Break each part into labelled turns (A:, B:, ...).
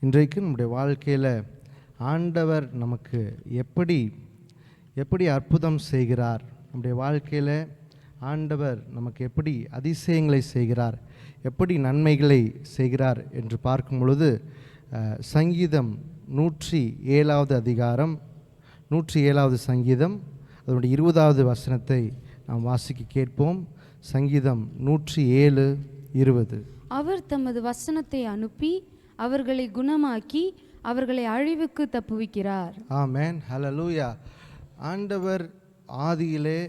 A: இன்றைக்கு நம்முடைய வாழ்க்கையில் ஆண்டவர் நமக்கு எப்படி எப்படி அற்புதம் செய்கிறார், நம்முடைய வாழ்க்கையில் ஆண்டவர் நமக்கு எப்படி அதிசயங்களை செய்கிறார், எப்படி நன்மைகளை செய்கிறார் என்று பார்க்கும் பொழுது சங்கீதம் 107வது அதிகாரம் 107வது சங்கீதம் அதனுடைய 20வது வசனத்தை நாம் வாசிக்க கேட்போம். சங்கீதம் 107:20.
B: அவர் தமது வசனத்தை அனுப்பி அவர்களை குணமாக்கி அவர்களை அழிவுக்கு தப்புவிக்கிறார்.
A: ஆமென், ஹல்லேலூயா. ஆண்டவர் ஆதியிலே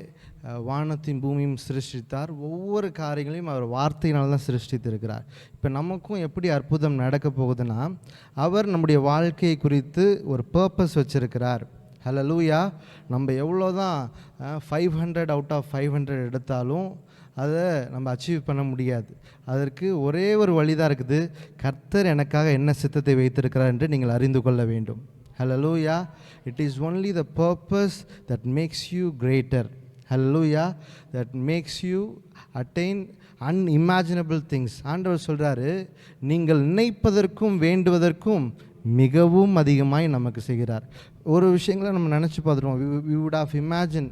A: வானத்தையும் பூமியும் சிருஷ்டித்தார். ஒவ்வொரு காரியங்களையும் அவர் வார்த்தையினால் தான் சிருஷ்டித்திருக்கிறார். இப்போ நமக்கும் எப்படி அற்புதம் நடக்க போகுதுன்னா, அவர் நம்முடைய வாழ்க்கையை குறித்து ஒரு பர்பஸ் வச்சுருக்கிறார். ஹல்லேலூயா. நம்ம எவ்வளோ தான் 500 அவுட் ஆஃப் 500 எடுத்தாலும் அதை நம்ம அச்சீவ் பண்ண முடியாது. அதற்கு ஒரே ஒரு வழி தான் இருக்குது. கர்த்தர் எனக்காக என்ன சித்தத்தை வைத்திருக்கிறார் என்று நீங்கள் அறிந்து கொள்ள வேண்டும். Hallelujah. It is only the purpose that makes you greater. Hallelujah. That makes you attain unimaginable things. ஆண்டவர் சொல்கிறாரு, நீங்கள் நினைப்பதற்கும் வேண்டுவதற்கும் மிகவும் அதிகமாய் நமக்கு செய்கிறார். ஒரு விஷயங்களை நம்ம நினச்சி பார்த்துருவோம். We would have imagine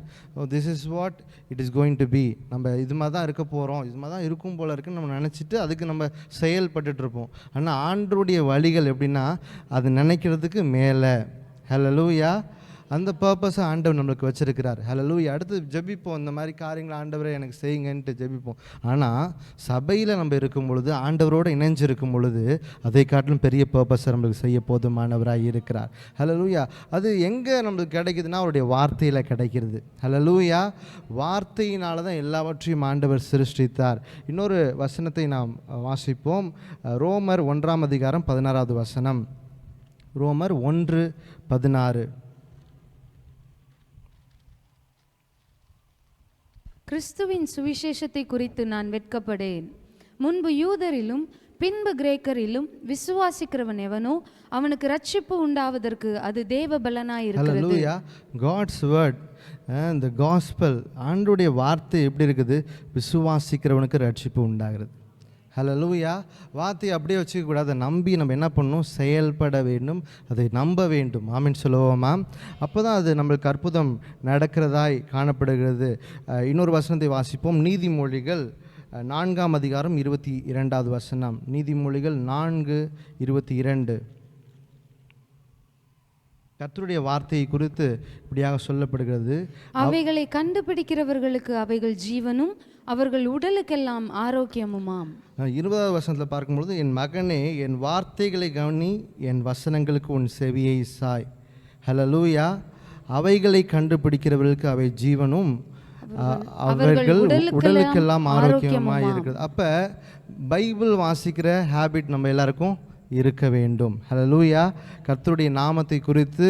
A: this is what it is going to be. நம்ம இது மாதிரி தான் இருக்க போகிறோம், இது மாதிரி தான் இருக்கும் போல இருக்குன்னு நம்ம நினச்சிட்டு அதுக்கு நம்ம செயல்பட்டுருப்போம். ஆனால் ஆண்டவருடைய வழிகள் எப்படின்னா, அது நினைக்கிறதுக்கு மேலே. ஹல்லேலூயா. அந்த பர்பஸை ஆண்டவர் நம்மளுக்கு வச்சுருக்கிறார். ஹல்லேலூயா. அடுத்து ஜெபிப்போம், இந்த மாதிரி காரியங்களை ஆண்டவரை எனக்கு செய்யுங்கன்ட்டு ஜெபிப்போம். ஆனால் சபையில் நம்ம இருக்கும் பொழுது, ஆண்டவரோடு இணைஞ்சிருக்கும் பொழுது, அதை காட்டிலும் பெரிய பர்பஸை நம்மளுக்கு செய்ய போதுமானவராக இருக்கிறார். ஹல்லேலூயா. அது எங்கே நம்மளுக்கு கிடைக்குதுன்னா, அவருடைய வார்த்தையில் கிடைக்கிறது. ஹல்லேலூயா. வார்த்தையினால தான் எல்லாவற்றையும் ஆண்டவர் சிருஷ்டித்தார். இன்னொரு வசனத்தை நாம் வாசிப்போம். ரோமர் 1ஆம் அதிகாரம் 16வது வசனம். ரோமர் 1:16.
B: கிறிஸ்துவின் சுவிசேஷத்தை குறித்து நான் வெட்கப்படேன். முன்பு யூதரிலும் பின்பு கிரேக்கரிலும் விசுவாசிக்கிறவன் எவனோ அவனுக்கு ரட்சிப்பு உண்டாவதற்கு அது தேவ பலனாயிருக்கிறது.
A: ஹல்லேலூயா. காட்ஸ் வேர்ட், the gospel, ஆண்டவருடைய வார்த்தை எப்படி இருக்குது? விசுவாசிக்கிறவனுக்கு ரட்சிப்பு உண்டாகிறது. ஹல்லேலூயா. வார்த்தையை அப்படியே வச்சுக்கக்கூடாது. நம்பி நம்ம என்ன பண்ணணும்? செயல்பட வேண்டும், அதை நம்ப வேண்டும். ஆமென் சொல்லுவோமா? அப்போ தான் அது நம்மளுக்கு அற்புதம் நடக்கிறதாய் காணப்படுகிறது. இன்னொரு வசனத்தை வாசிப்போம். நீதிமொழிகள் 4ஆம் அதிகாரம் 22வது வசனம். நீதிமொழிகள் 4:22. கர்த்தருடைய வார்த்தையை குறித்து இப்படியாக சொல்லப்படுகிறது.
B: அவைகளை கண்டுபிடிக்கிறவர்களுக்கு அவைகள் ஜீவனும் அவர்கள் உடலுக்கெல்லாம் ஆரோக்கியமுமாம்.
A: 20வது வசனத்தில் பார்க்கும்பொழுது, என் மகனே, என் வார்த்தைகளை கவனி, என் வசனங்களுக்கு உன் செவியை சாய். ஹல்லேலூயா. அவைகளை கண்டுபிடிக்கிறவர்களுக்கு அவை ஜீவனும் அவர்கள் உடலுக்கெல்லாம் ஆரோக்கியமாக இருக்குது. அப்போ பைபிள் வாசிக்கிற ஹேபிட் நம்ம எல்லாருக்கும் இருக்க வேண்டும். ஹல்லேலூயா. கர்த்தருடைய நாமத்தை குறித்து,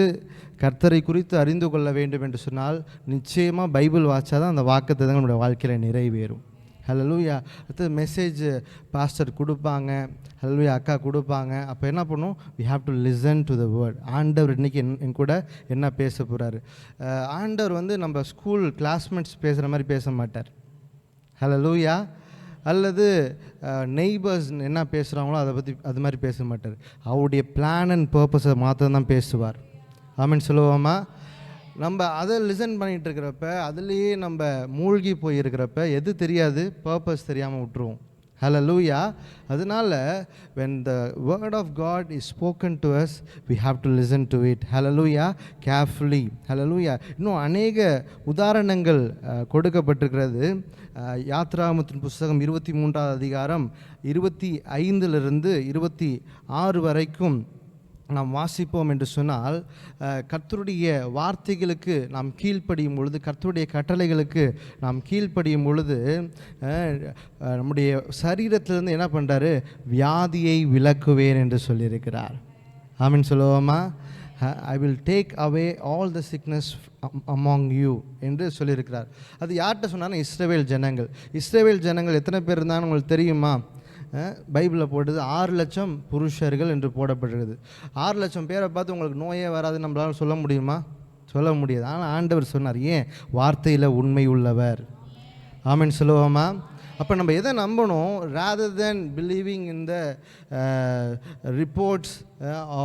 A: கர்த்தரை குறித்து அறிந்து கொள்ள வேண்டும் என்று சொன்னால் நிச்சயமாக பைபிள் வாசித்தா தான் அந்த வாக்குத்தத்தங்கள் நம்மளுடைய வாழ்க்கையில் நிறைவேறும். ஹல்லேலூயா. அடுத்து மெசேஜ் பாஸ்டர் கொடுப்பாங்க, ஹல்லேலூயா, அக்கா கொடுப்பாங்க. அப்போ என்ன பண்ணும்? we have to listen to the word. ஆண்டவர் இன்றைக்கி என் கூட என்ன பேச போகிறாரு? ஆண்டவர் நம்ம ஸ்கூல் கிளாஸ்மேட்ஸ் பேசுகிற மாதிரி பேச மாட்டார். ஹல்லேலூயா. அல்லது நெய்பர்ஸ் என்ன பேசுகிறாங்களோ அதை பற்றி அது மாதிரி பேச மாட்டார். அவருடைய பிளான் அண்ட் பர்பஸை மாத்திரம் தான் பேசுவார். ஆமென் சொல்லுவோமா? நம்ம அதை லிசன் பண்ணிகிட்டு இருக்கிறப்ப, அதுலேயே நம்ம மூழ்கி போயிருக்கிறப்ப எது தெரியாது, பர்பஸ் தெரியாமல் விட்டுருவோம். ஹல்லேலூயா. அதனால் when the word of God is spoken to us, we have to listen to it. Hallelujah. carefully. ஹல்லேலூயா. இன்னும் அநேக உதாரணங்கள் கொடுக்கப்பட்டிருக்கிறது. யாத்ராகமத்தின் புஸ்தகம் 23ஆம் அதிகாரம் 25லிருந்து 26 வரைக்கும் நாம் வாசிப்போம் என்று சொன்னால், கர்த்தருடைய வார்த்தைகளுக்கு நாம் கீழ்ப்படியும் பொழுது, கர்த்தருடைய கட்டளைகளுக்கு நாம் கீழ்ப்படியும் பொழுது, நம்முடைய சரீரத்திலிருந்து என்ன பண்ணுறாரு? வியாதியை விலக்குவேன் என்று சொல்லியிருக்கிறார். ஆமென் சொல்லுவோமா? I will take away all the sickness among you என்று சொல்லியிருக்கிறார். அது யார்கிட்ட சொன்னாலும் இஸ்ரவேல் ஜனங்கள். இஸ்ரவேல் ஜனங்கள் எத்தனை பேர் இருந்தாலும் உங்களுக்கு தெரியுமா? பைபிளில் போட்டது 6 லட்சம் புருஷர்கள் என்று போடப்பட்டிருக்குது. 6 லட்சம் பேரை பார்த்து உங்களுக்கு நோயே வராது நம்மளால் சொல்ல முடியுமா? சொல்ல முடியாது. ஆனால் ஆண்டவர் சொன்னார். ஏன்? வார்த்தையில் உண்மை உள்ளவர். ஆமென் சொல்லுவோமா? அப்போ நம்ம எதை நம்பணும்? rather than believing in the reports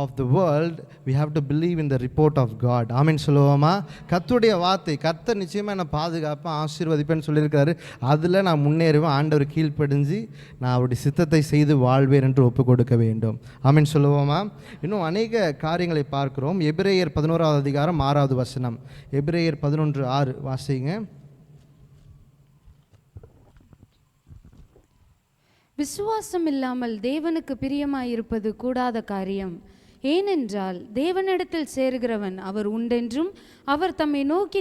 A: of the world, we have to believe in the report of God. ஆமென் சொல்லுவோமா? கர்த்தருடைய வார்த்தை, கர்த்தர் நிச்சயமாக என்னை பாதுகாப்பேன், ஆசீர்வதிப்பேன்னு சொல்லியிருக்காரு. அதில் நான் முன்னேறுவேன், ஆண்டவர் கீழ்ப்படிஞ்சு நான் அவருடைய சித்தத்தை செய்து வாழ்வேன் என்று ஒப்பு கொடுக்க வேண்டும். ஆமென் சொல்லுவோமா? இன்னும் அநேக காரியங்களை பார்க்கிறோம். எபிரேயர் 11வது அதிகாரம் 6வது வசனம். எபிரேயர் 11:6 வாசிங்க.
B: விசுவாசம் இல்லாமல் தேவனுக்கு பிரியமாயிருப்பது கூடாத காரியம். ஏனென்றால் தேவனிடத்தில் சேருகிறவன் அவர் உண்டென்றும் அவர் தம்மை நோக்கி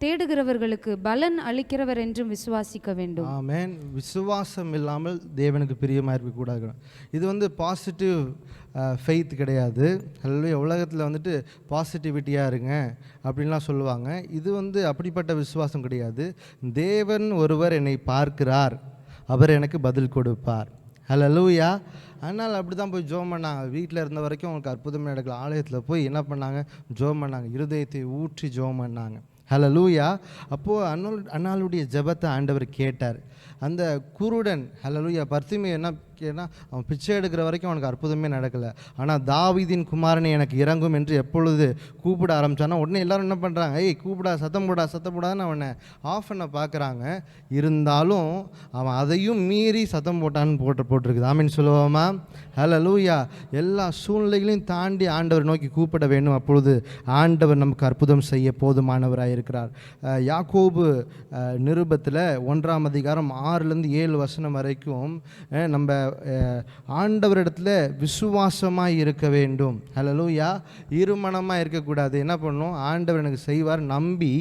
B: தேடுகிறவர்களுக்கு பலன் அளிக்கிறவர் என்றும் விசுவாசிக்க வேண்டும்.
A: ஆமென். விசுவாசம் இல்லாமல் தேவனுக்கு பிரியமாக இருக்கக்கூடாது. இது பாசிட்டிவ் ஃபெய்த் கிடையாது. ஹல்லேலூயா. உலகத்தில் பாசிட்டிவிட்டியாக இருங்க அப்படின்லாம் சொல்லுவாங்க. இது அப்படிப்பட்ட விசுவாசம் கிடையாது. தேவன் ஒருவர் என்னை பார்க்கிறார், அவர் எனக்கு பதில் கொடுப்பார். ஹல்லேலூயா. அதனால் அப்படி தான் போய் ஜோம் பண்ணாங்க. வீட்டில் இருந்த வரைக்கும் அவங்களுக்கு அற்புதம் நடக்கல. ஆலயத்தில் போய் என்ன பண்ணாங்க? ஜோம் பண்ணாங்க. இருதயத்தை ஊற்றி ஜோம் பண்ணாங்க. ஹல்லேலூயா. அப்போது அன்னாளுடைய ஜெபத்தை ஆண்டவர் கேட்டார். அந்த குருடன், ஹல்லேலூயா, பர்த்திமேயு என்ன கேட்டால், அவன் பிச்சை எடுக்கிற வரைக்கும் அவனுக்கு அற்புதமே நடக்கலை. ஆனால் தாவீதின் குமாரனை எனக்கு இறங்கும் என்று எப்பொழுது கூப்பிட ஆரம்பித்தானோ உடனே எல்லோரும் என்ன பண்ணுறாங்க? கூப்பிடா, சத்தம் போடான்னு அவனை ஆஃப் பண்ண பார்க்குறாங்க. இருந்தாலும் அவன் அதையும் மீறி சத்தம் போட்டான்னு போட்டிருக்குது. ஆமென் சொல்லுவோமா? ஹல்லேலூயா. எல்லா சூழ்நிலைகளையும் தாண்டி ஆண்டவர் நோக்கி கூப்பிட வேண்டும். அப்பொழுது ஆண்டவர் நமக்கு அற்புதம் செய்ய போதுமானவராக இருக்கிறார். யாக்கோபு நிருபத்தில் 1ஆம் அதிகாரம் 6-7 வசனம் வரைக்கும் நம்ம ஆண்டவரிடத்தில் விசுவாசமாக இருக்க வேண்டும். ஹல்லேலூயா. இருமனமாக இருக்கக்கூடாது. என்ன பண்ணணும்? ஆண்டவர் எனக்கு செய்வார் நம்பி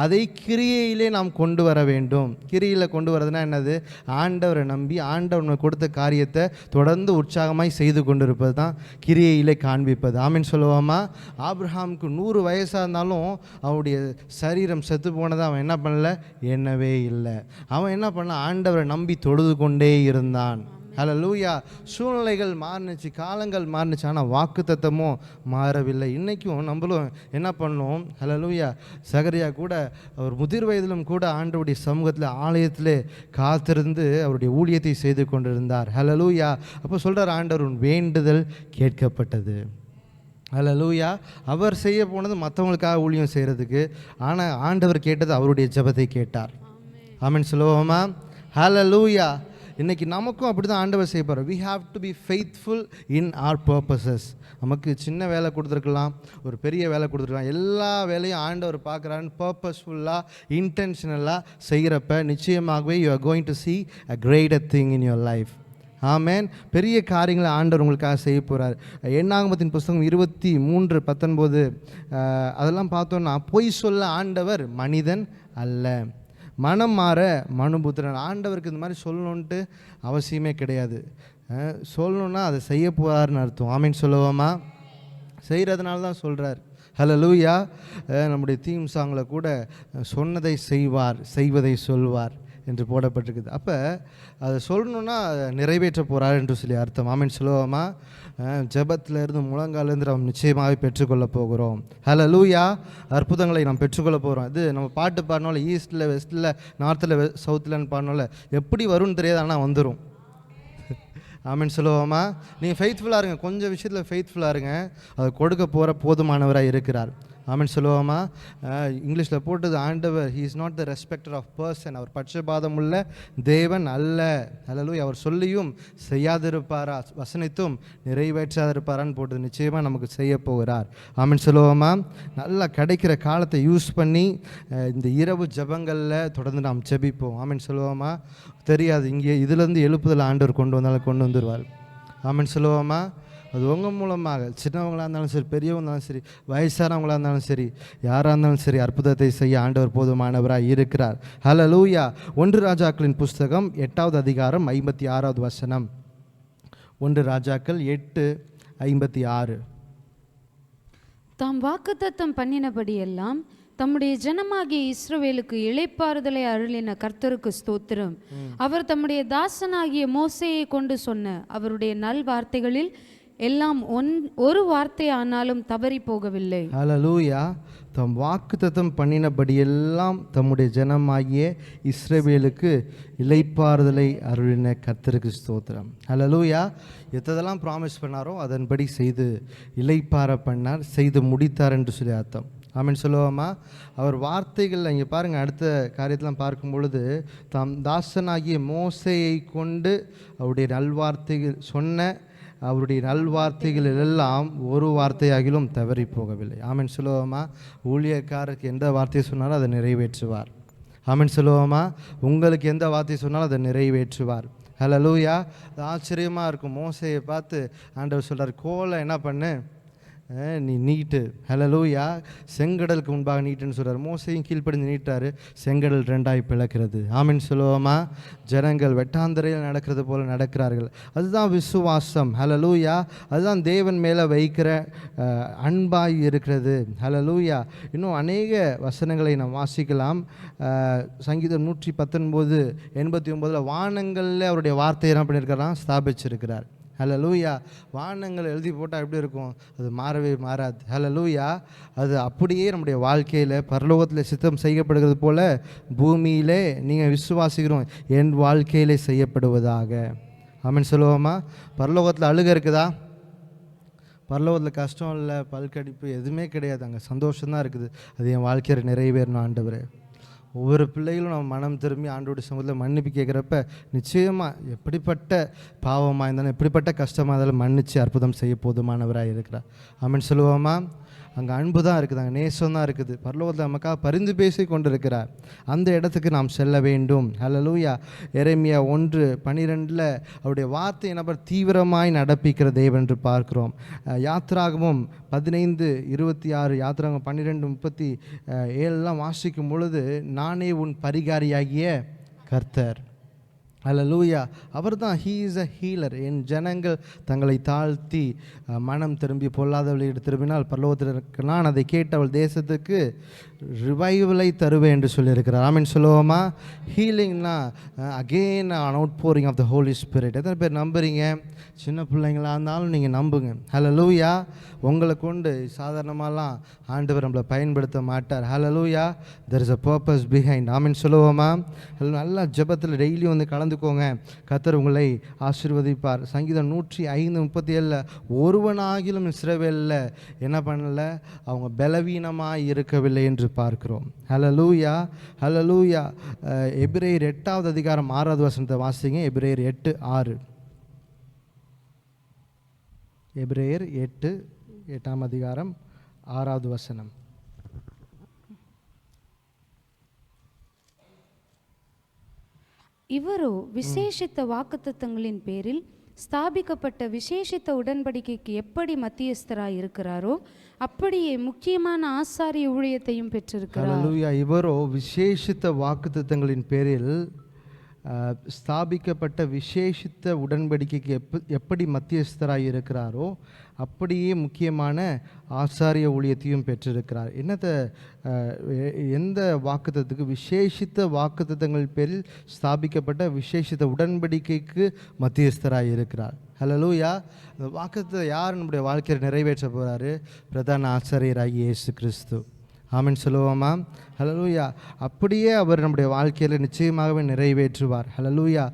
A: அதை கிரியையிலே நாம் கொண்டு வர வேண்டும். கிரியில் கொண்டு வரதுனா என்னது? ஆண்டவரை நம்பி ஆண்டவர் கொடுத்த காரியத்தை தொடர்ந்து உற்சாகமாய் செய்து கொண்டிருப்பது தான் கிரியையிலே காண்பிப்பது. ஆமென் சொல்லுவோமா? ஆபிரகாமுக்கு 100 வயசாக இருந்தாலும் அவனுடைய சரீரம் செத்து போனதை அவன் என்ன பண்ணல? எண்ணவே இல்லை. அவன் என்ன பண்ண? ஆண்டவரை நம்பி தொழுது கொண்டே இருந்தான். ஹல்லேலூயா. சூழ்நிலைகள் மாறினுச்சு, காலங்கள் மாறினுச்சு, ஆனால் வாக்குத்தத்தமும் மாறவில்லை. இன்றைக்கும் நம்மளும் என்ன பண்ணோம்? ஹல்லேலூயா. சகரியா கூட அவர் முதிர் வயதிலும் கூட ஆண்டவருடைய சமூகத்தில் ஆலயத்திலே காத்திருந்து அவருடைய ஊழியத்தை செய்து கொண்டிருந்தார். ஹல்லேலூயா. அப்போ சொல்கிறார் ஆண்டவர், உன் வேண்டுதல் கேட்கப்பட்டது. ஹல்லேலூயா. அவர் செய்ய போனது மற்றவங்களுக்காக ஊழியம் செய்கிறதுக்கு, ஆனால் ஆண்டவர் கேட்டது அவருடைய ஜெபத்தை கேட்டார். ஆமென் சொல்லுவோமா? ஹல்லேலூயா. இன்றைக்கி நமக்கும் அப்படி தான் ஆண்டவர் செய்ய போகிறார். we have to be faithful in our purposes. நமக்கு சின்ன வேலை கொடுத்துருக்கலாம், ஒரு பெரிய வேலை கொடுத்துருக்கலாம், எல்லா வேலையும் ஆண்டவர் பார்க்குறான்னு பர்பஸ்ஃபுல்லாக இன்டென்ஷனலாக செய்கிறப்ப நிச்சயமாகவே you are going to see a greater thing in your life. ஆமென். பெரிய காரியங்களை ஆண்டவர் உங்களுக்காக செய்ய போகிறார். என்னாகமத்தின் புஸ்தகம் 23:19 அதெல்லாம் பார்த்தோன்னா, பொய் சொல்ல ஆண்டவர் மனிதன் அல்ல, மனம் மாற மனுபுத்திரன். ஆண்டவருக்கு இந்த மாதிரி சொல்லணுன்ட்டு அவசியமே கிடையாது. சொல்லணுன்னா அதை செய்ய போகிறாருன்னு அர்த்தம். ஆமென் சொல்லுவோமா? செய்கிறதுனால தான் சொல்கிறார். ஹல்லேலூயா. நம்முடைய தீம் சாங்கில் கூட சொன்னதை செய்வார், செய்வதை சொல்வார் என்று போடப்பட்டிருக்குது. அப்போ அதை சொல்லணுன்னா நிறைவேற்ற போகிறார் என்று சொல்லி அர்த்தம். ஆமென் சொல்லுவோமா? ஜெபத்தில் இருந்து முழங்காலேருந்து நாம் நிச்சயமாகவே பெற்றுக்கொள்ள போகிறோம். ஹல்லேலூயா. அற்புதங்களை நாம் பெற்றுக்கொள்ள போகிறோம். இது நம்ம பாட்டு பாடினால ஈஸ்ட்டில், வெஸ்ட்டில், நார்த்தில், சவுத்துலன்னு பாடினால எப்படி வரும்னு தெரியாது, ஆனால் வந்துடும். ஆமென் சொல்லுவோமா? நீங்கள் ஃபெய்த்ஃபுல்லாக இருங்க, கொஞ்சம் விஷயத்தில் ஃபெய்த்ஃபுல்லாக இருங்க, அதை கொடுக்க போகிற போதுமானவராக இருக்கிறார். ஆமென் சொல்லுவோமா? இங்கிலீஷில் போட்டது ஆண்டவர் he is not the respecter of person. அவர் பட்சபாதம் உள்ள தேவன் அல்ல. ஹல்லேலூயா. அவர் சொல்லியும் செய்யாதிருப்பாரா, வசனித்தும் நிறைவேற்றாதிருப்பாரான்னு போட்டது. நிச்சயமாக நமக்கு செய்ய போகிறார். ஆமென் சொல்லுவோமா? நல்லா கிடைக்கிற காலத்தை யூஸ் பண்ணி இந்த இரவு ஜபங்களில் தொடர்ந்து நாம் ஜெபிப்போம். ஆமென் சொல்லுவோமா? தெரியாது, இங்கே இதுலேருந்து எழுப்புதல் ஆண்டவர் கொண்டு வந்தாலும் கொண்டு வந்துடுவார். ஆமென் சொல்லுவோமா? அது உங்கள் மூலமாக, சின்னவங்களாக இருந்தாலும் சரி, பெரியவங்க இருந்தாலும் சரி, வயசானவங்களாக இருந்தாலும் சரி, யாராக இருந்தாலும் சரி, அற்புதத்தை செய்ய ஆண்டவர் போதுமானவராக இருக்கிறார். ஹல்லேலூயா. 1 ராஜாக்களின் புஸ்தகம் 8வது அதிகாரம் 56வது வசனம். 1 ராஜாக்கள் 8:56.
B: தாம் வாக்குத்தத்தம் பண்ணினபடியெல்லாம் தம்முடைய ஜனமாகிய இஸ்ரவேலுக்கு இளைப்பாறுதலை அருளின கர்த்தருக்கு ஸ்தோத்திரம். அவர் தம்முடைய தாசனாகிய மோசேயை கொண்டு சொன்ன அவருடைய நல் வார்த்தைகளில் எல்லாம் ஒரு வார்த்தை ஆனாலும் தவறி போகவில்லை.
A: ஹல்லேலூயா. தம் வாக்குத்தத்தம் பண்ணினபடியெல்லாம் தம்முடைய ஜனமாகிய இஸ்ரவேலுக்கு இளைப்பாறுதலை அருளின கர்த்தருக்கு ஸ்தோத்திரம். ஹல்லேலூயா. எதெல்லாம் ப்ராமிஸ் பண்ணாரோ அதன்படி செய்து இளைப்பாற பண்ணார், செய்து முடித்தார் என்று சொல்லி அர்த்தம். ஆமென் சொல்லுவோமா? அவர் வார்த்தைகள் இங்கே பாருங்கள், அடுத்த காரியத்தெலாம் பார்க்கும் பொழுது தாம் தாசனாகிய மோசேயை கொண்டு அவருடைய நல்வார்த்தைகள் சொன்ன அவருடைய நல்வார்த்தைகள் எல்லாம் ஒரு வார்த்தையாகிலும் தவறி போகவில்லை. ஆமென் சொல்லுவோமா? ஊழியக்காரருக்கு எந்த வார்த்தையை சொன்னாலும் அதை நிறைவேற்றுவார். ஆமென் சொல்லுவோமா? உங்களுக்கு எந்த வார்த்தை சொன்னாலும் அதை நிறைவேற்றுவார். ஹல்லேலூயா. அது ஆச்சரியமாக இருக்கும். மோசேயை பார்த்து ஆண்டவர் சொல்கிறார், கோலை என்ன பண்ணு, நீ நீட்டு. ஹல்லேலூயா. செங்கடலுக்கு முன்பாக நீட்டுன்னு சொல்கிறார். மோசையும் கீழ்ப்படிந்து நீட்டார், செங்கடல் ரெண்டாய் பிளக்கிறது. ஆமென் சொல்லுவோமா? ஜனங்கள் வெட்டாந்தரையில் நடக்கிறது போல நடக்கிறார்கள். அதுதான் விசுவாசம். ஹல்லேலூயா. அதுதான் தேவன் மேலே வைக்கிற அன்பாய் இருக்கிறது. ஹல்லேலூயா. இன்னும் அநேக வசனங்களை நாம் வாசிக்கலாம். சங்கீதம் 119:89 வானங்களில் அவருடைய வார்த்தையை என்ன பண்ணியிருக்கிறான், ஸ்தாபிச்சிருக்கிறார். ஹல்லேலூயா. வானங்கள் எழுதி போட்டால் எப்படி இருக்கும்? அது மாறவே மாறாது. ஹல்லேலூயா. அது அப்படியே நம்முடைய வாழ்க்கையில் பரலோகத்தில் சித்தம் செய்யப்படுகிறது போல பூமியிலே நீங்கள் விசுவாசிக்கிறோம் என் வாழ்க்கையிலே செய்யப்படுவதாக. ஆமென் சொல்லுவோமா? பரலோகத்தில் அழுகை இருக்குதா? பரலோகத்தில் கஷ்டம் இல்லை, பல்கடிப்பு எதுவுமே கிடையாது. அங்கே சந்தோஷம்தான் இருக்குது. அது என் வாழ்க்கையில் நிறைவேறணும் ஆண்டவரே. ஒவ்வொரு பிள்ளைகளும் நம்ம மனம் திரும்பி ஆண்டோடைய சமூகத்தில் மன்னிப்பு கேட்குறப்ப நிச்சயமாக எப்படிப்பட்ட பாவமாக இருந்தாலும் எப்படிப்பட்ட கஷ்டமாக இருந்தாலும் மன்னித்து அற்புதம் செய்ய போதுமானவராக இருக்கிறார். ஆமென் சொல்லுவோமா? அங்கே அன்பு தான் இருக்குது, அங்கே நேசம் தான் இருக்குது. பரலோகத்தில் நமக்காக பரிந்து பேசி கொண்டு இருக்கிறார். அந்த இடத்துக்கு நாம் செல்ல வேண்டும். ஹல்லேலூயா. எரேமியா 1:12 அவருடைய வார்த்தை நபர் தீவிரமாய் நடப்பிக்கிற தேவன் என்று பார்க்கிறோம். யாத்திராகமும் 15:26, யாத்திராகமம் 12:37 வாசிக்கும் பொழுது நானே உன் பரிகாரியாகிய கர்த்தர். ஹல்லேலூயா. அவர் தான் ஹீ இஸ் அ ஹீலர். என் ஜனங்கள் தங்களை தாழ்த்தி மனம் திரும்பி பொல்லாதவளை திரும்பினால் பரலோகத்தில் நான் அதை கேட்டு அவள் தேசத்துக்கு ரிவைவலை தருவேன் என்று சொல்லியிருக்கிறார். ஆமென் சொல்லுவோமா? ஹீலிங்னா again an outpouring of the Holy Spirit. எத்தனை பேர் நம்புறீங்க? சின்ன பிள்ளைங்களாக இருந்தாலும் நீங்கள் நம்புங்க. ஹல்லேலூயா. உங்களை கொண்டு சாதாரணமாலாம் ஆண்டவர் நம்மளை பயன்படுத்த மாட்டார். Hallelujah. There is a purpose behind. Amen சொல்லுவோமா? நல்லா ஜெபத்தில் டெய்லி வந்து கலந்துக்கோங்க. கர்த்தர் உங்களை ஆசீர்வதிப்பார். சங்கீதம் 105:37 ஒருவனாகிலும் இஸ்ரவேலில் என்ன பண்ணலை, அவங்க பலவீனமாக இருக்கவில்லை என்று பார்க்கிறோம். ஹல்லேலூயா. ஹல்லேலூயா. எபிரேயர் 8:6 வாசிங்க. எபிரேயர் 8:6. எபிரேயர் 8:6.
B: இவரோ விசேஷித்த வாக்குத்தத்தங்களின் பேரில் ஸ்தாபிக்கப்பட்ட விசேஷித்த உடன்படிக்கைக்கு எப்படி மத்தியஸ்தராய் இருக்கிறாரோ அப்படியே முக்கியமான ஆசாரிய ஊழியத்தையும் பெற்றிருக்கிறார்.
A: ஹல்லேலூயா. இவரோ விசேஷித்த வாக்குத்தத்தங்களின் பேரில் ஸ்தாபிக்கப்பட்ட விசேஷித்த உடன்படிக்கைக்கு எப்படி மத்தியஸ்தராய் இருக்கிறாரோ அப்படியே முக்கியமான ஆசாரிய ஊழியத்தையும் பெற்றிருக்கிறார். எந்த வாக்குத்தத்துக்கு? விசேஷித்த வாக்குத்தத்தங்கள் பேரில் ஸ்தாபிக்கப்பட்ட விசேஷித்த உடன்படிக்கைக்கு மத்தியஸ்தராய் இருக்கிறார். ஹல்லேலூயா. அந்த வாக்குத்தத்தை யார் நம்முடைய வாழ்க்கையில் நிறைவேற்ற போகிறாரு? பிரதான ஆசாரியராகிய இயேசு கிறிஸ்து. ஆமென் சொல்லுவோமா? ஹல்லேலூயா. அப்படியே அவர் நம்முடைய வாழ்க்கையில் நிச்சயமாகவே நிறைவேற்றுவார். ஹல்லேலூயா.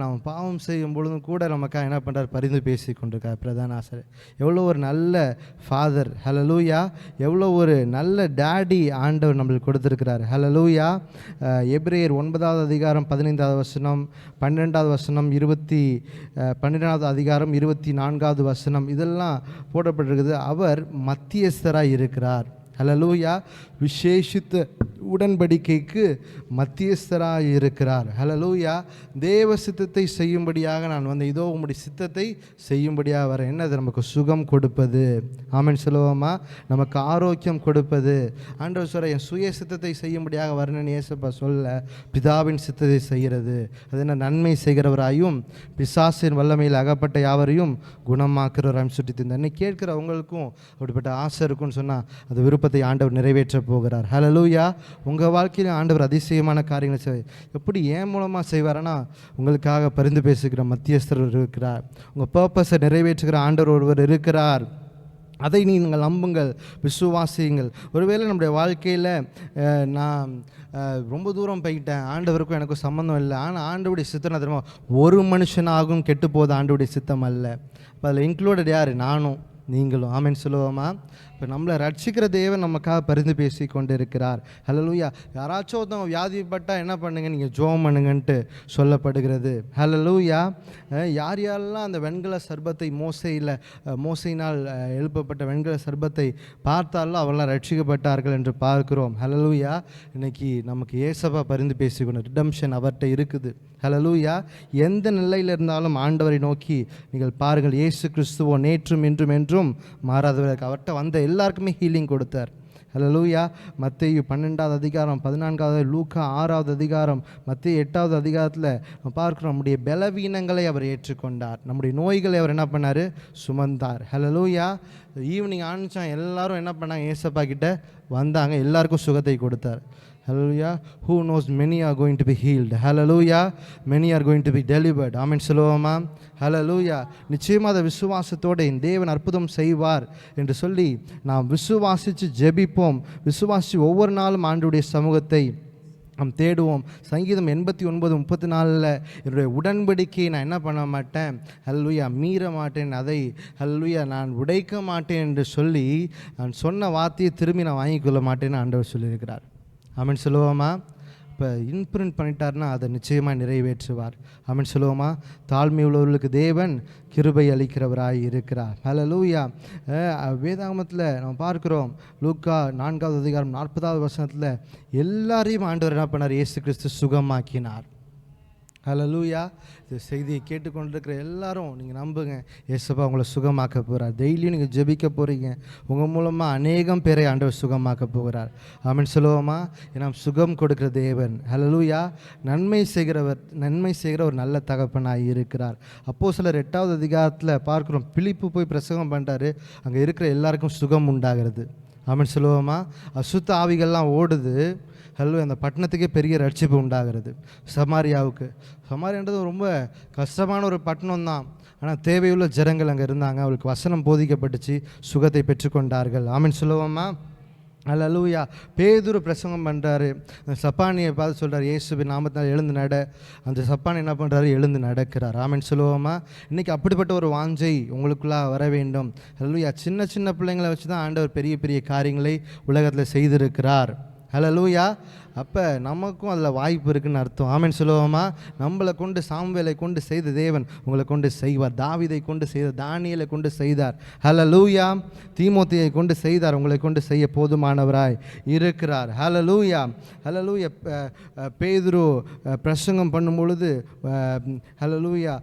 A: நாம் பாவம் செய்யும் பொழுதும் கூட நமக்காக என்ன பண்ணுறார்? பரிந்து பேசி கொண்டிருக்கார் பிரதான ஆசிரியர். எவ்வளோ ஒரு நல்ல ஃபாதர். ஹல்லேலூயா. எவ்வளோ ஒரு நல்ல டேடி ஆண்டவர் நம்மளுக்கு கொடுத்துருக்கிறார். ஹல்லேலூயா. எபிரேயர் 9:15 12 இதெல்லாம் போடப்பட்டிருக்குது. அவர் மத்தியஸ்தராய் இருக்கிறார். ஹல்லேலூயா. விசேஷித்த உடன்படிக்கைக்கு மத்தியஸ்தராக இருக்கிறார். ஹல்லேலூயா. தேவ சித்தத்தை செய்யும்படியாக நான் வந்தேன், இதோ உம்முடைய சித்தத்தை செய்யும்படியாக வரேன். என்னது? நமக்கு சுகம் கொடுப்பது. ஆமென் சொல்லுவோமா? நமக்கு ஆரோக்கியம் கொடுப்பது. ஆண்டவர் சொல்ற, என் சுய சித்தத்தை செய்யும்படியாக வரணும்னு இயேசுப்பா சொல்ல, பிதாவின் சித்தத்தை செய்கிறது. அது என்ன? நன்மை செய்கிறவராயும் பிசாசின் வல்லமையில் அகப்பட்ட யாவரையும் குணமாக்குறவராயும் சுட்டி தந்தார். இன்னைக்கு கேட்கிற அவங்களுக்கும் அப்படிப்பட்ட ஆசை இருக்குன்னு சொன்னால் அந்த விருப்பத்தை ஆண்டவர் நிறைவேற்ற போகிறார். ஹல்லேலூயா. உங்கள் வாழ்க்கையில் ஆண்டவர் அதிசயமான காரியங்களை செய்வார். எப்படி ஏன் மூலமாக செய்வார்னா, உங்களுக்காக பரிந்து பேசுகிற மத்தியஸ்தர் இருக்கிறார். உங்கள் பர்பஸை நிறைவேற்றுகிற ஆண்டவர் ஒருவர் இருக்கிறார். அதை நீங்கள் நம்புங்கள், விசுவாசியுங்கள். ஒருவேளை நம்முடைய வாழ்க்கையில் நான் ரொம்ப தூரம் போயிட்டேன், ஆண்டவருக்கும் எனக்கும் சம்மந்தம் இல்லை, ஆனால் ஆண்டவருடைய சித்தம் தெரியுமா, ஒரு மனுஷனாகவும் கெட்டு போகுது ஆண்டவருடைய சித்தம் அல்ல. இப்போ அதில் இன்க்ளூடட் யார்? நானும் நீங்களும். ஆமென் சொல்லுவோமா? இப்போ நம்மளை ரட்சிக்கிற தேவன் நமக்காக பரிந்து பேசி கொண்டு இருக்கிறார். ஹல்லேலூயா. யாராச்சும் ஒருத்தவங்க வியாதிப்பட்டால் என்ன பண்ணுங்க, நீங்கள் ஜெபம் பண்ணுங்கன்ட்டு சொல்லப்படுகிறது. ஹல்லேலூயா. யார் யாரெல்லாம் அந்த வெண்கல சர்பத்தை மோசையினால் எழுப்பப்பட்ட வெண்கல சர்பத்தை பார்த்தாலும் அவரெல்லாம் ரட்சிக்கப்பட்டார்கள் என்று பார்க்கிறோம். ஹல்லேலூயா. இன்னைக்கு நமக்கு ஏசப்பா பரிந்து பேசிக்கணும். ரிடம்ஷன் அவர்கிட்ட இருக்குது. ஹல்லேலூயா. எந்த நிலையில் இருந்தாலும் ஆண்டவரை நோக்கி நீங்கள் பாருங்கள். இயேசு கிறிஸ்துவோ நேற்றும் இன்றும் என்றும் மாறாதவர்களுக்கு அவர்கிட்ட வந்த எல்லாருக்குமே ஹீலிங் கொடுத்தார். ஹல்லேலூயா. மத்தேயு 12வது அதிகாரம் 14வது, லூக்கா 6வது அதிகாரம், மத்தேயு 8வது அதிகாரத்தில் நம்ம பார்க்குறோம், நம்முடைய பலவீனங்களை அவர் ஏற்றுக்கொண்டார், நம்முடைய நோய்களை அவர் என்ன பண்ணார்? சுமந்தார். ஹல்லேலூயா. ஈவினிங் ஆனிச்சா எல்லாரும் என்ன பண்ணாங்க? ஏசப்பா கிட்ட வந்தாங்க, எல்லாருக்கும் சுகத்தை கொடுத்தார். Hallelujah. Who knows, many are going to be healed. Hallelujah. Many are going to be delivered. Amen சொல்லுவோமா? Hallelujah. நிச்சயமாக அந்த விசுவாசத்தோடு என் தேவன் அற்புதம் செய்வார் என்று சொல்லி நாம் விசுவாசித்து ஜெபிப்போம். விசுவாசி ஒவ்வொரு நாளும் ஆண்டவருடைய சமூகத்தை நாம் தேடுவோம். சங்கீதம் 89:34 என்னுடைய உடன்படிக்கையை நான் என்ன பண்ண மாட்டேன்? ஹல்லேலூயா, மீற மாட்டேன், அதை ஹல்லேலூயா நான் உடைக்க மாட்டேன் என்று சொல்லி நான் சொன்ன வார்த்தையை திரும்பி நான் வாங்கிக்கொள்ள மாட்டேன்னு ஆண்டவர் சொல்லியிருக்கிறார். ஆமென் சொல்லுவோமா? இப்போ இன்பிரிண்ட் பண்ணிட்டார்னா அதை நிச்சயமாக நிறைவேற்றுவார். ஆமென் சொல்லுவோமா? தாழ்மை உள்ளவர்களுக்கு தேவன் கிருபை அளிக்கிறவராய் இருக்கிறார். ஹல்லேலூயா. வேதாகமத்தில் நம்ம பார்க்கிறோம், லூக்கா 4வது அதிகாரம் 40வது வசனத்தில் எல்லாரையும் ஆண்டவர் என்ன பண்ணார்? இயேசு கிறிஸ்து சுகமாக்கினார். ஹல்லேலூயா. இந்த செய்தியை கேட்டுக்கொண்டிருக்கிற எல்லாரும் நீங்கள் நம்புங்க, ஏசப்பா உங்களை சுகமாக்க போகிறார். டெய்லியும் நீங்கள் ஜெபிக்க போகிறீங்க, உங்கள் மூலமாக அநேகம் பேரை ஆண்டவர் சுகமாக்க போகிறார். ஆமென் சொல்லுவோமா? நாம் சுகம் கொடுக்கிற தேவன். ஹல்லேலூயா. நன்மை செய்கிற ஒரு நல்ல தகப்பனாய் இருக்கிறார். அப்போஸ்தலர் 8வது அதிகாரத்தில் பார்க்குறோம், பிலிப்பு போய் பிரசங்கம் பண்ணுறாரு, அங்கே இருக்கிற எல்லாருக்கும் சுகம் உண்டாகிறது. ஆமென் சொல்லுவோமா? அசுத்த ஆவிகள்லாம் ஓடுது. அந்த பட்டணத்துக்கே பெரிய ரட்சிப்பு உண்டாகிறது. சமாரியான்றது ரொம்ப கஷ்டமான ஒரு பட்டணம் தான், ஆனால் தேவையுள்ள ஜனங்கள் அங்கே இருந்தாங்க, அவளுக்கு வசனம் போதிக்கப்பட்டுச்சு, சுகத்தை பெற்றுக்கொண்டார்கள். ஆமென் சொல்லுவோமா? ஹல்லேலூயா. பேதுரு பிரசங்கம் பண்ணுறாரு, சப்பானியை பார்த்து சொல்கிறார், இயேசுவின் நாமத்தினால் எழுந்து நட. அந்த சப்பானி என்ன பண்ணுறாரு? எழுந்து நடக்கிறார். ஆமென் சொல்லுவோமா? இன்றைக்கி அப்படிப்பட்ட ஒரு வாஞ்சை உங்களுக்குள்ளாக வர வேண்டும். ஹல்லேலூயா. சின்ன சின்ன பிள்ளைங்களை வச்சு தான் ஆண்டவர் பெரிய பெரிய காரியங்களை உலகத்தில் செய்திருக்கிறார். ஹல்லேலூயா. அப்போ நமக்கும் அதில் வாய்ப்பு இருக்குதுன்னு அர்த்தம். ஆமென் சொல்லுவோமா? நம்மளை கொண்டு, சாமுவேலை கொண்டு செய்த தேவன் உங்களை கொண்டு செய்வார். தாவீதை கொண்டு செய்தார், தானியேலை கொண்டு செய்தார். ஹல்லேலூயா. தீமோத்தேயை கொண்டு செய்தார், உங்களை கொண்டு செய்ய போதுமானவராய் இருக்கிறார். ஹல்லேலூயா. ஹல்லேலூயா. பேதுரு பிரசங்கம் பண்ணும் பொழுது ஹல்லேலூயா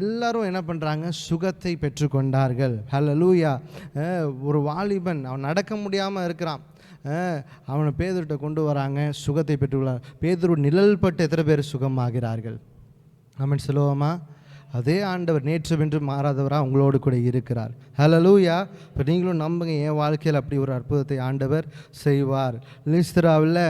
A: எல்லாரும் என்ன பண்ணுறாங்க? சுகத்தை பெற்றுக்கொண்டார்கள். ஹல்லேலூயா. ஒரு வாலிபன் அவன் நடக்க முடியாமல் இருக்கிறான், அவனை பேதுருட்ட கொண்டு வராங்க, சுகத்தை பெற்றுள்ளார். பேதுரு நிழல் பட்டு எத்தனை பேர் சுகமாகிறார்கள்? ஆமென் சொல்லுவோமா? அதே ஆண்டவர் நேற்று வென்று மாறாதவராக உங்களோடு கூட இருக்கிறார். ஹல்லேலூயா. இப்போ நீங்களும் நம்புங்க, என் வாழ்க்கையில் அப்படி ஒரு அற்புதத்தை ஆண்டவர் செய்வார். லிஸ்திராவில்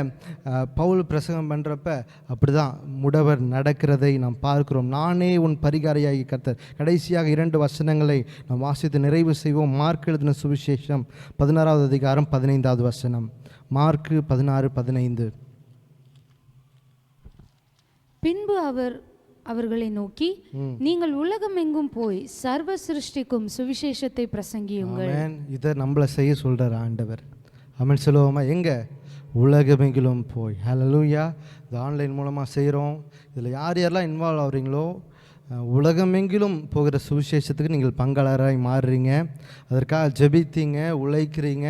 A: பவுல் பிரசங்கம் பண்ணுறப்ப அப்படி தான் முடவர் நடக்கிறதை நாம் பார்க்கிறோம். நானே உன் பரிகாரியாகி கர்த்தர். கடைசியாக 2 வசனங்களை நாம் வாசித்து நிறைவு செய்வோம். மார்க் எழுதின சுவிசேஷம் 16வது அதிகாரம் 15வது வசனம். மார்க்கு 16:15.
B: பின்பு அவர்களை நோக்கி, நீங்கள் உலகமெங்கும் போய் சர்வ சிருஷ்டிக்கும் சுவிசேஷத்தை பிரசங்கியுங்கள்.
A: இதை நம்மளை செய்ய சொல்கிறார் ஆண்டவர். ஆமென் சொல்லுவோமா? எங்கே? உலகமெங்கிலும் போய். ஹல்லேலூயா. இது ஆன்லைன் மூலமாக செய்கிறோம். இதில் யார் யாரெல்லாம் இன்வால்வ் ஆகுறீங்களோ உலகமெங்கிலும் போகிற சுவிசேஷத்துக்கு நீங்கள் பங்காளராக மாறுறீங்க. அதற்காக ஜெபித்தீங்க, உழைக்கிறீங்க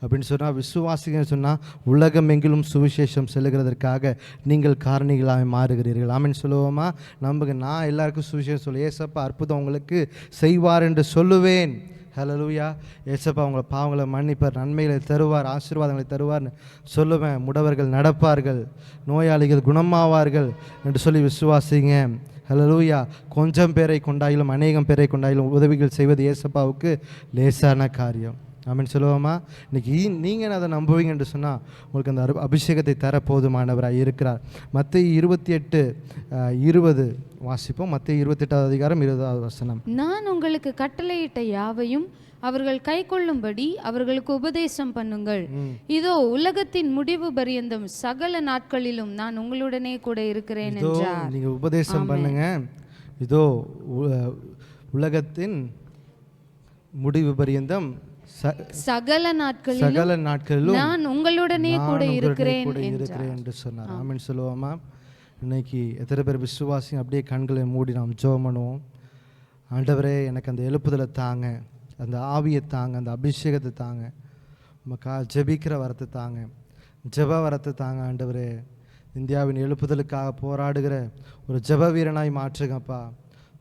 A: அப்படின்னு சொன்னால், விசுவாசிங்கன்னு சொன்னால் உலகமெங்கிலும் சுவிசேஷம் செல்லுகிறதற்காக நீங்கள் காரணிகளாக மாறுகிறீர்கள். ஆமென் சொல்லுவோமா? நம்புங்க, நான் எல்லாருக்கும் சுவிசேஷம் சொல்லுவேன். ஏசப்பா அற்புதம் உங்களுக்கு செய்வார் என்று சொல்லுவேன். ஹல்லேலூயா. ஏசப்பா உங்களை பாவங்களை மன்னிப்பார், நன்மைகளை தருவார், ஆசீர்வாதங்களை தருவார்னு சொல்லுவேன். முடவர்கள் நடப்பார்கள், நோயாளிகள் குணமாவார்கள் என்று சொல்லி விசுவாசிங்க. ஹல்லேலூயா. கொஞ்சம் பேரை கொண்டாயிலும் அநேகம் பேரை கொண்டாயிலும் உதவிகள் செய்வது ஏசப்பாவுக்கு லேசான காரியம். ஆமென் சொல்லுவோமா? இன்னைக்கு நீங்கள் அதை நம்புவீங்க என்று சொன்னால் உங்களுக்கு அந்த அபிஷேகத்தை தர போதுமானவராக இருக்கிறார். மத்தேயு 28:20 வாசிப்போம். மத்தேயு 28வது அதிகாரம் 20வது வசனம்.
B: நான் உங்களுக்கு கட்டளையிட்ட யாவையும் அவர்கள் கை கொள்ளும்படி அவர்களுக்கு உபதேசம் பண்ணுங்கள். இதோ உலகத்தின் முடிவு பரியந்தம் சகல நாட்களிலும் நான் உங்களுடனே கூட இருக்கிறேன் என்றார்.
A: நீங்க உபதேசம் பண்ணுங்க. இதோ உலகத்தின் முடிவு பரியந்தம்
B: சகல நாட்களிலும் நான் உங்களுடனே கூட இருக்கிறேன்
A: என்று சொன்னார். ஆமென் சொல்லுவோமா? இன்னைக்கு எத்தனை பேர் விசுவாசி அப்படியே கண்களை மூடி நாம் ஜெபம் பண்ணுவோம். ஆண்டவரே, எனக்கு அந்த எழுப்புதலை தாங்க, அந்த ஆவியை தாங்க, அந்த அபிஷேகத்தை தாங்க, ஜெபிக்கிற வரத்தை தாங்க, ஜெப வரத்தை தாங்க. ஆண்டவரே, இந்தியாவின் எழுப்புதலுக்காக போராடுகிற ஒரு ஜெப வீரனாய் மாற்றுங்கப்பா,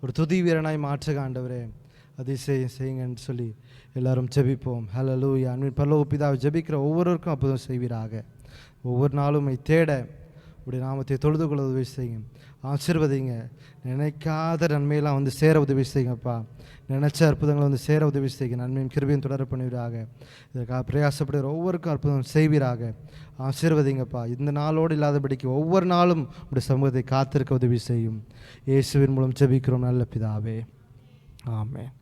A: ஒரு துதி வீரனாய் மாற்றுங்க ஆண்டவரே. அதிசயம் செய்யுங்கன்னு சொல்லி எல்லாரும் ஜெபிப்போம். ஹல்லேலூயா. அன்பின் பரலோக பிதாவை ஜெபிக்கிற ஒவ்வொருவருக்கும் அற்புதம் செய்வீராக. ஒவ்வொரு நாளும் தேட உடைய நாமத்தை தொழுது கொள்ள உதவி செய்யுங்க. ஆசீர்வதிங்க. நினைக்காத நன்மையெல்லாம் வந்து சேர உதவி செய்யுங்கப்பா. நினைச்ச அற்புதங்களை வந்து சேர உதவி செய்யுங்க. நன்மையும் கிருபையும் தொடர பண்ணுவீராக. இதற்காக பிரயாசப்படுகிற ஒவ்வொருக்கும் அற்புதம் செய்வீராக. ஆசீர்வதிங்கப்பா. இந்த நாளோடு இல்லாதபடிக்கு ஒவ்வொரு நாளும் உடைய சமூகத்தை காத்திருக்க உதவி செய்யும். இயேசுவின் மூலம் ஜெபிக்கிறோம் நல்ல பிதாவே. ஆமென்.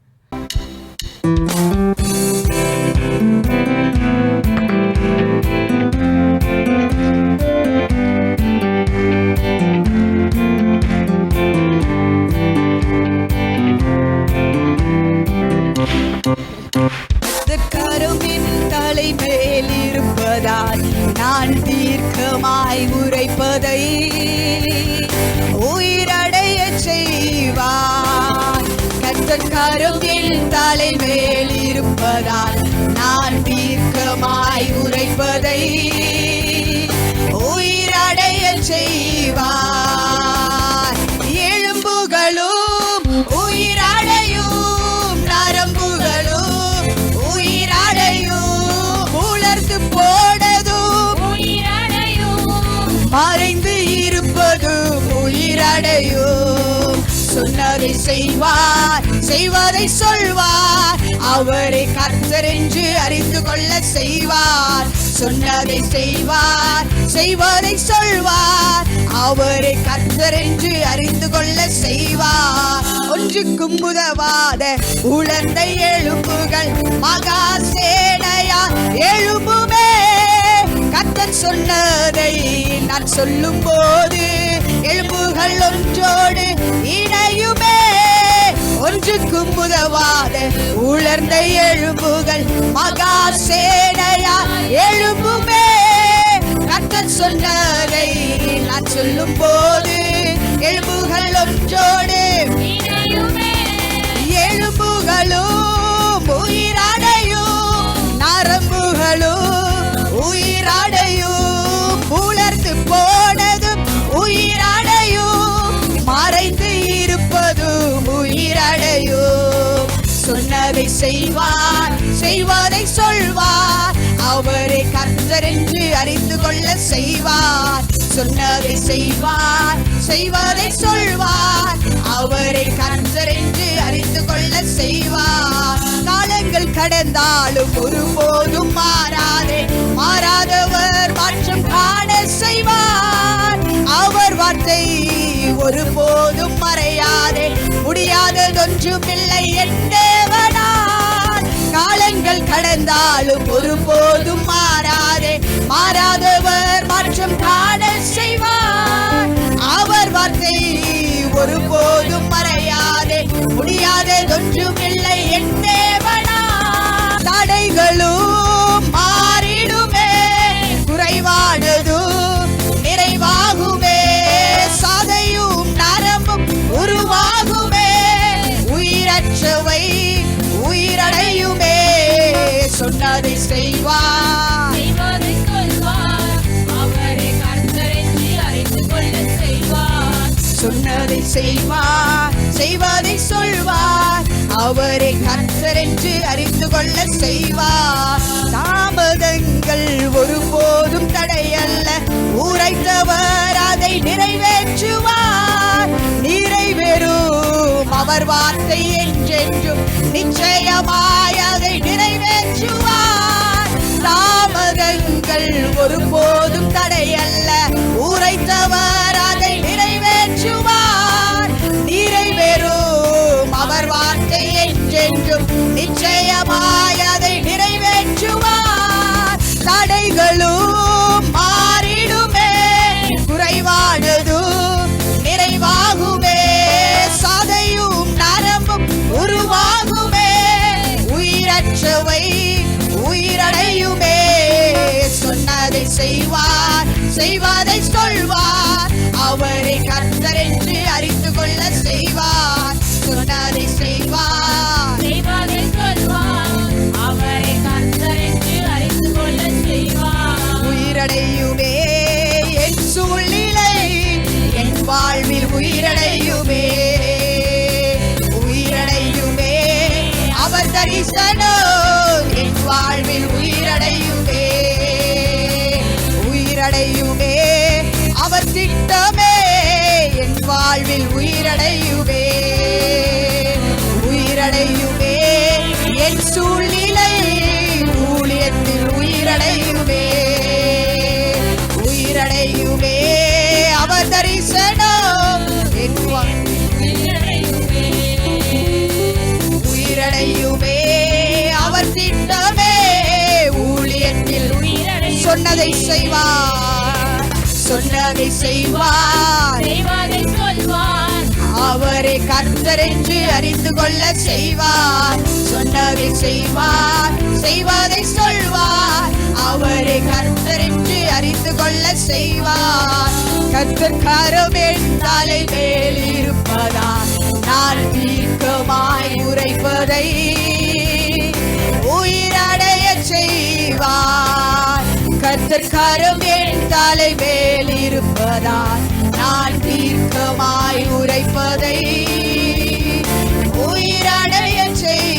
C: கருமின் தலை மேல் இருப்பதால் நான் தீர்க்கமாய் உரைப்பதை உயிரடைய செய்வார். கருமின் தலை மேல் இருப்பதால் நான் தீர்க்கமாய் உரைப்பதை உயிரடைய செய்வார். எலும்புகளும் உயிரடையும், நரம்புகளும் உயிரடையும், உலர்ந்து போனதும் உயிரடையும், மறைந்து இருப்பதும் உயிரடையும். சொன்னதை செய்வார், செய்வதை சொல்வார், அவரை கர்த்தர் என்று அறிந்து கொள்ள செய்வார். சொன்னதை செய்வார், செய்வதை சொல்வார், அவரை கர்த்தர் என்று அறிந்து கொள்ள செய்வார். ஒன்றுக்கும் உதவாத உலர்ந்த எலும்புகள் மகா சேனையா எழும்புமே. கர்த்தர் சொன்னதை நான் சொல்லும் போது எலும்புகள் ஒன்றோடு இணையுமே. ஒன்றுக்கும் உதவாத உலர்ந்த எலும்புகள் மகா சேனையா எழும்புமே. கர்த்தர் சொன்னதை நான் சொல்லும் போது எலும்புகள் ஒன்றோடு இணையுமே. எலும்புகளும் உயிரடையும், நரம்புகளும் உயிரடையும், உலர்ந்து போனதும் உயிரடையும், மறைந்து இருப்பதும் உயிரடையும். சொன்னதை செய்வார், செய்வதை சொல்வார், அவரை கர்த்தர் என்று அறிந்து கொள்ள செய்வார். சொன்னதை செய்வார், செய்வதை சொல்வார், அவரை கர்த்தர் என்று அறிந்து கொள்ள செய்வார். காலங்கள் கடந்தாலும் ஒருபோதும் மாறாதே, மாறாதவர் மாற்றம் காண செய்வார். அவர் வார்த்தை ஒருபோதும் மறையாதே, முடியாததொன்றுமில்லை என் தேவனால். காலங்கள் கடந்தாலும் ஒருபோதும் மாறாதே, மாறாதவர் மாற்றம் காண செய்வார். அவர் வார்த்தை ஒருபோதும் மறையாதே, முடியாததொன்றுமில்லை என் தேவனால். தடைகளும் மாறிடுமே, குறைவானதும் நிறைவாகுமே, சாதையும் நரம்பும் உருவாகுமே, உயிரற்றவை உயிரடையுமே. சொன்னதை செய்வார்,
D: செய்வதை சொல்வார், அவரை கர்த்தர் என்று அறிந்து கொள்ள செய்வார்.
C: சொன்னதை செய்வார், செய்வதை சொல்வார், அவரை கர்த்தர் என்று அறிந்து கொள்ள செய்வார். தாமதங்கள் ஒருபோதும் தடையல்ல, உரைத்தவர் அதை நிறைவேற்றுவார். நிறைவேறும் அவர் வார்த்தை என்றென்றும் நிச்சயமாய் அதை நிறைவேற்றுவார். நிச்சயமாய் அதை நிறைவேற்றுவார். தடைகளும் மாறிடுமே, குறைவானதும் நிறைவாகுமே, சதையும் நரம்பும் உருவாகுமே, உயிரற்றவை உயிரடையுமே. சொன்னதை செய்வார், செய்வதை சொல்வார், அவரை கர்த்தர் என்று அறிந்து கொள்ள செய்வார். சொன்னதை செய்வார்,
D: செய்வதை சொல்வார், அவரை கர்த்தர் என்று அறிந்து கொள்ள செய்வார்.
C: உயிரடையுமே என் சூழ்நிலை, என் வாழ்வில் உயிரடையுமே, உயிரடையுமே அவர் தரிசனம், என் வாழ்வில் உயிரடையுமே, உயிரடையுமே அவர் திட்டமே, என் வாழ்வில் உயிரடையுமே, உயிரடையுமே என் சூழ்நிலை, ஊழியத்தில் உயிரடையுமே, உயிரடையுமே அவர் தரிசனம், என்
D: உயிரடையுமே,
C: உயிரடையுமே அவர் திட்டமே, ஊழியத்தில் சொன்னதை செய்வார், சொன்னதை செய்வார்,
D: செய்வதை சொல்வார்,
C: அவரை கர்த்தர் என்று அறிந்து கொள்ள செய்வார். சொன்னதை செய்வார், செய்வதை சொல்வார், அவரை கர்த்தர் என்று அறிந்து கொள்ள செய்வார். கர்த்தர் கரம் என் தலை மேல் இருப்பதால் நான் தீர்க்கமாய் உரைப்பதை உயிரடைய செய்வார். கர்த்தர் கரம் என் தலை மேல் இருப்பதால் நான் தீர்க்கமாய் உரைப்பதை உயிரடைய செய்வார்.